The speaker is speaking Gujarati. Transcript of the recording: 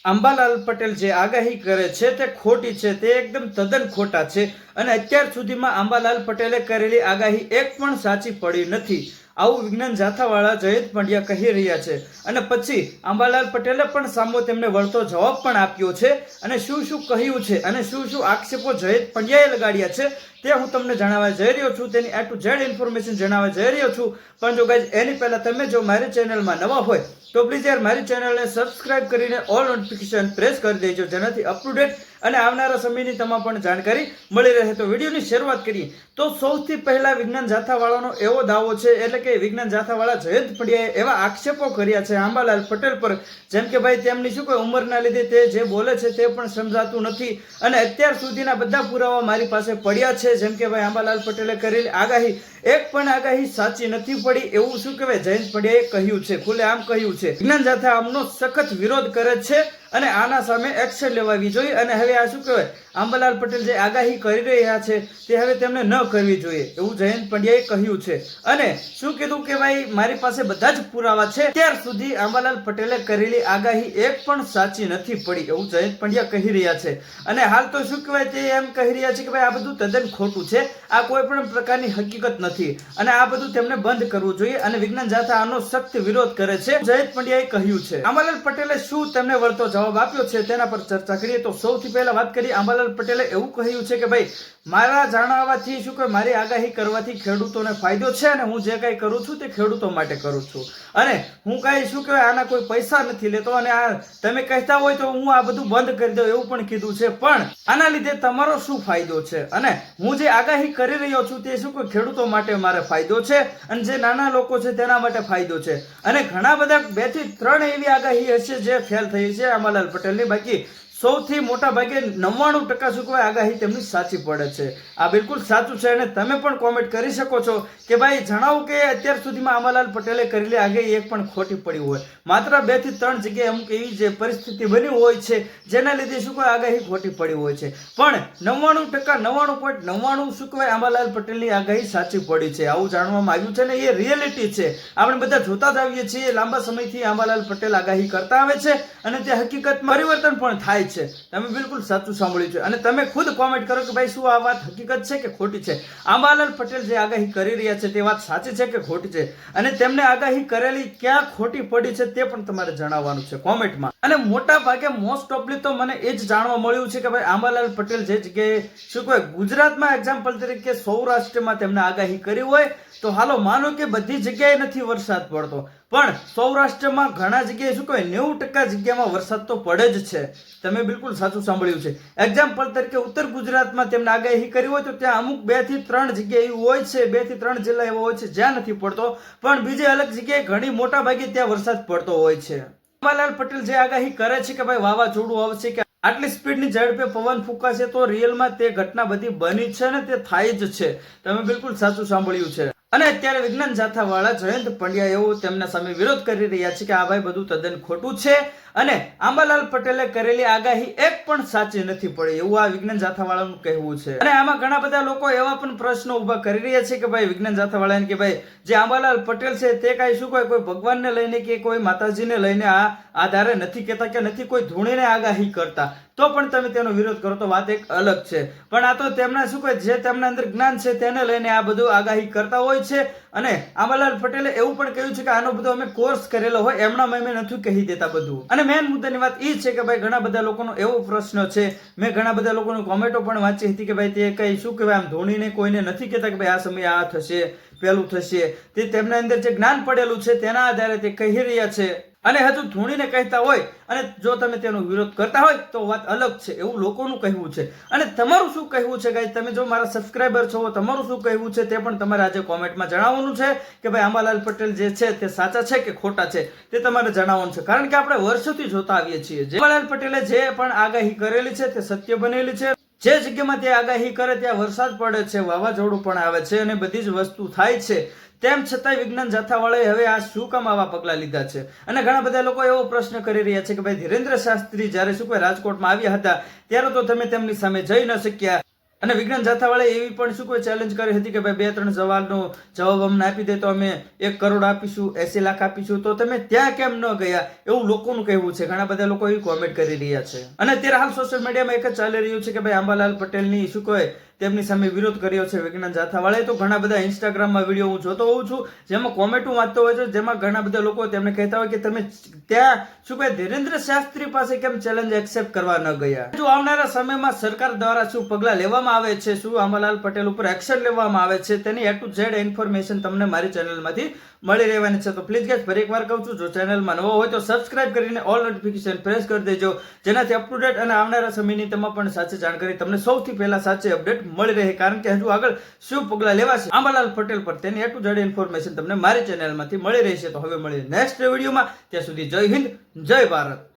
અંબાલાલ પટેલ જે આગાહી કરે છે તે ખોટી છે, તે એકદમ તદ્દન ખોટા છે અને અત્યાર સુધીમાં અંબાલાલ પટેલે કરેલી આગાહી એક પણ સાચી પડી નથી, આવું વિજ્ઞાન જાથાવાળા જયંત પંડ્યા કહી રહ્યા છે. અને પછી અંબાલાલ પટેલે પણ સામો તેમને વળતો જવાબ પણ આપ્યો છે અને શું શું કહ્યું છે અને શું શું આક્ષેપો જયંત પંડ્યાએ લગાડ્યા છે તે હું તમને જણાવવા જઈ રહ્યો છું. તેની A to Z ઇન્ફોર્મેશન જણાવવા જઈ રહ્યો છું. પણ જો ગાઈઝ એની પહેલા તમે જો મારી ચેનલમાં નવા હોય તો પ્લીઝ યાર મારી ચેનલને સબસ્ક્રાઇબ કરીને ઓલ નોટિફિકેશન પ્રેસ કરી દેજો, જેનાથી અપ ટુ ડેટ અને આવનારા સમયની તમામ પણ જાણકારી મળી રહે. તો વિડીયોની શરૂઆત કરીએ તો સૌથી પહેલા વિજ્ઞાન જાથાવાળાનો એવો દાવો છે, એટલે કે વિજ્ઞાન જાથાવાળા જયંત પંડ્યાએ એવા આક્ષેપો કર્યા છે અંબાલાલ પટેલ પર, જેમ કે ભાઈ તેમની શું કોઈ ઉંમરના લીધે તે જે બોલે છે તે પણ સમજાતું નથી અને અત્યાર સુધીના બધા પુરાવા મારી પાસે પડ્યા છે. જેમ કે ભાઈ અંબાલાલ પટેલે કરેલી આગાહી એક પણ આગાહી સાચી નથી પડી, એવું શું કહેવાય જયંત પંડ્યાએ કહ્યું છે, ખુલ્લેઆમ કહ્યું છે. વિજ્ઞાન જાથા આમનો સખત વિરોધ કરે છે અને આના સામે એક્શન લેવાવી જોઈએ અને હવે આ શું કહેવાય અંબાલાલ પટેલ જે આગાહી કરી રહ્યા છે તે હવે તેમને ન કરવી જોઈએ, એવું જયંત પંડ્યાએ કહ્યું છે. અને શું કીધું કે ભાઈ મારી પાસે બધા જ પુરાવા છે, ત્યાર સુધી અંબાલાલ પટેલે કરેલી આગાહી એક પણ સાચી નથી પડી, એવું જયંત પંડ્યા કહી રહ્યા છે. અને હાલ તો શું કહેવાય તે એમ કહી રહ્યા છે કે ભાઈ આ બધું તદ્દન ખોટું છે, આ કોઈ પણ પ્રકારની હકીકત નથી અને આ બધું તેમને બંધ કરવું જોઈએ અને વિજ્ઞાન જાથા આનો સખ્ત વિરોધ કરે છે, જયંત પંડ્યાએ કહ્યું છે. અંબાલાલ પટેલે શું તેમને વળતો જવાબ આપ્યો છે તેના પર ચર્ચા કરીએ તો સૌથી પહેલા વાત કરીએ. અંબાલાલ પટેલે એવું કહ્યું છે કે ભાઈ મારા જણાવવાથી શું કે મારી આગાહી કરવાથી ખેડૂતોને ફાયદો છે અને હું જે કંઈ કરું છું તે ખેડૂતો માટે કરું છું અને હું કાંઈ શું કહેવાય આના કોઈ પૈસા નથી લેતો અને આ તમે કહેતા હોય તો હું આ બધું બંધ કરી દઉં એવું પણ કીધું છે. પણ આના લીધે તમારો શું ફાયદો છે અને હું જે આગાહી કરી રહ્યો છું તે શું કોઈ ખેડૂતો માટે મારે ફાયદો છે અને જે નાના લોકો છે તેના માટે ફાયદો છે. અને ઘણા બધા 2 થી 3 એવી આગાહી હશે જે ફેલ થઈ છે અંબાલાલ પટેલની, બાકી સૌથી મોટા ભાગે 99% શું કહેવાય આગાહી તેમની સાચી પડે છે. આ બિલકુલ સાચું છે અને તમે પણ કોમેન્ટ કરી શકો છો કે ભાઈ જણાવો કે અત્યાર સુધીમાં અંબાલાલ પટેલે કરેલી આગાહી એક પણ ખોટી પડી હોય. માત્ર 2 થી 3 જગ્યાએ અમુક એવી જે પરિસ્થિતિ બની હોય છે જેના લીધે શું કહેવાય આગાહી ખોટી પડી હોય છે, પણ 99% 99.99 શું કહેવાય અંબાલાલ પટેલની આગાહી સાચી પડી છે, આવું જાણવામાં આવ્યું છે ને એ રિયાલિટી છે. આપણે બધા જોતા જ આવીએ છીએ, લાંબા સમયથી અંબાલાલ પટેલ આગાહી કરતા આવે છે અને તે હકીકતમાં પરિવર્તન પણ થાય છે. તમે બિલકુલ સાચું સાંભળ્યું છે અને તમે ખુદ કોમેન્ટ કરો કે ભાઈ શું આ વાત હકીકત છે કે ખોટી છે. અંબાલાલ પટેલ જે આગાહી કરી રહ્યા છે તે વાત સાચી છે કે ખોટી છે અને તેમને આગાહી કરેલી ક્યાં ખોટી પડી છે તે પણ તમારે જણાવવાનું છે કોમેન્ટમાં. અને મોટા ભાગે મોસ્ટ ઓફલી તો મને એ જ જાણવા મળ્યું છે કે ભાઈ અંબાલાલ પટેલ જે જગ્યાએ શું કહેવાય ગુજરાતમાં એક્ઝામ્પલ તરીકે સૌરાષ્ટ્રમાં તેમને આગાહી કરી હોય તો હાલો માનો કે બધી જગ્યાએ નથી વરસાદ પડતો, પણ સૌરાષ્ટ્રમાં ઘણા જગ્યાએ શું કહેવાય 90% જગ્યામાં વરસાદ તો પડે જ છે. તમે બિલકુલ સાચું સાંભળ્યું છે. એક્ઝામ્પલ તરીકે ઉત્તર ગુજરાતમાં તેમને આગાહી કરી હોય તો ત્યાં અમુક 2 થી 3 જગ્યા એવી હોય છે, 2 થી 3 જિલ્લા એવા હોય છે જ્યાં નથી પડતો, પણ બીજી અલગ જગ્યાએ ઘણી મોટા ભાગે ત્યાં વરસાદ પડતો હોય છે. અંબાલાલ પટેલ જે આગાહી કરે છે કે ભાઈ વાવાઝોડું આવશે કે આટલી સ્પીડની ઝડપે પવન ફૂંકાશે, તો રિયલમાં તે ઘટના બધી બની છે ને તે થાય જ છે. તમે બિલકુલ સાચું સાંભળ્યું છે. અને અત્યારે વિજ્ઞાન જાથાવાળા જયંત પંડ્યા એવો તેમના સામે વિરોધ કરી રહ્યા છે કે આ ભાઈ બધું તદ્દન ખોટું છે અને અંબાલાલ પટેલે કરેલી આગાહી એક પણ સાચી નથી પડી, એવું આ વિજ્ઞાન જાથાવાળાનું કહેવું છે. અને આમાં ઘણા બધા લોકો એવા પણ પ્રશ્નો ઉભા કરી રહ્યા છે કે ભાઈ વિજ્ઞાન જાથાવાળાને કે ભાઈ જે અંબાલાલ પટેલ છે તે કાંઈ શું કોઈ ભગવાનને લઈને કે કોઈ માતાજીને લઈને આ આધારે નથી કહેતા કે નથી કોઈ ધૂણીને આગાહી કરતા, તો પણ તમે તેનો વિરોધ કરો તો વાત એક અલગ છે. પણ આ તો તેમના શું કહે જે તેમના અંદર જ્ઞાન છે તેને લઈને આ બધું આગાહી કરતા હોય છે. અને અંબાલાલ પટેલે એવું પણ કહ્યું છે કે આનો બધો અમે કોર્સ કરેલો હોય, એમના મેં નથી કહી દેતા બધું. અને મેન મુદ્દાની વાત એ છે કે ભાઈ ઘણા બધા લોકોનો એવો પ્રશ્ન છે, મેં ઘણા બધા લોકોની કોમેન્ટો પણ વાંચી હતી કે ભાઈ તે કઈ શું કહેવાય આમ ધોનીને કોઈને નથી કહેતા કે ભાઈ આ સમયે આ થશે પેલું થશે, તે તેમના અંદર જે જ્ઞાન પડેલું છે તેના આધારે તે કહી રહ્યા છે. અને હજુ ધોનીને કહેતા હોય અને જો તમે તેનો વિરોધ કરતા હોય તો વાત અલગ છે, એવું લોકોનું કહેવું છે. અને તમારું શું કહેવું છે ગાઈસ, તમે જો મારા સબસ્ક્રાઇબર છો તમારું શું કહેવું છે તે પણ તમારે આજે કોમેન્ટમાં જણાવવાનું છે કે ભાઈ અંબાલાલ પટેલ જે છે તે સાચા છે કે ખોટા છે તે તમારે જણાવવાનું છે. કારણ કે આપણે વર્ષોથી જોતા આવીએ છીએ અંબાલાલ પટેલે જે પણ આગાહી કરેલી છે તે સત્ય બનેલી છે. જે જગ્યામાં તે આગાહી કરે ત્યાં વરસાદ પડે છે, વાવાઝોડું પણ આવે છે અને બધી જ વસ્તુ થાય છે. તેમ છતાંય વિજ્ઞાન જાથાવાળાએ હવે આ શું કામ આવા પગલાં લીધા છે. અને ઘણા બધા લોકો એવો પ્રશ્ન કરી રહ્યા છે કે ભાઈ ધીરેન્દ્ર શાસ્ત્રી જ્યારે શું કોઈ રાજકોટમાં આવ્યા હતા ત્યારે તો તમે તેમની સામે જઈ ન શક્યા, અને વિજ્ઞાન જાથાવાળાએ એવી પણ શું કોઈ ચેલેન્જ કરી હતી કે ભાઈ 2-3 સવાલનો જવાબ અમને આપી દે તો અમે 1 કરોડ આપીશું, 80 લાખ આપીશું. તો તમે ત્યાં કેમ ન ગયા, એવું લોકોનું કહેવું છે. ઘણા બધા લોકો એવી કોમેન્ટ કરી રહ્યા છે. અને અત્યારે હાલ સોશિયલ મીડિયામાં એક જ ચાલી રહ્યું છે કે ભાઈ આંબાલાલ પટેલની શું કહે તેમની સામે વિરોધ કર્યો છે વિજ્ઞાન જાથાવાળાએ. તો ઘણા બધા ઇન્સ્ટાગ્રામમાં વિડીયો હું જોતો હોઉં છું, જેમાં કોમેન્ટ વાંચતો હોય છે, જેમાં ઘણા બધા લોકો તેમને કહેતા હોય કે તમે ત્યાં શું કહે ધીરેન્દ્ર શાસ્ત્રી પાસે કેમ ચેલેન્જ એક્સેપ્ટ કરવા ન ગયા. જો આવનારા સમયમાં સરકાર દ્વારા શું પગલાં લેવામાં આવે છે, શું આંબાલાલ પટેલ ઉપર એક્શન લેવામાં આવે છે, તેની A to Z ઇન્ફોર્મેશન તમને મારી ચેનલમાંથી મળી રહેવાની છે. તો પ્લીઝ ગાઈસ ફરી એકવાર કહું છું, જો ચેનલમાં નવો હોય તો સબસ્ક્રાઇબ કરીને ઓલ નોટિફિકેશન પ્રેસ કરી દેજો, જેનાથી અપ ટુ ડેટ અને આવનારા સમયની તમામ પણ સાચી જાણકારી તમને સૌથી પહેલા સાચી અપડેટ મળી રહે. કારણ કે હજુ આગળ શું પગલાં લેવાશે આંબાલાલ પટેલ પર તેની A to Z ઇન્ફોર્મેશન તમને મારી ચેનલમાંથી મળી રહેશે. તો હવે મળીએ નેક્સ્ટ વિડીયોમાં. ત્યાં સુધી જય હિન્દ, જય ભારત.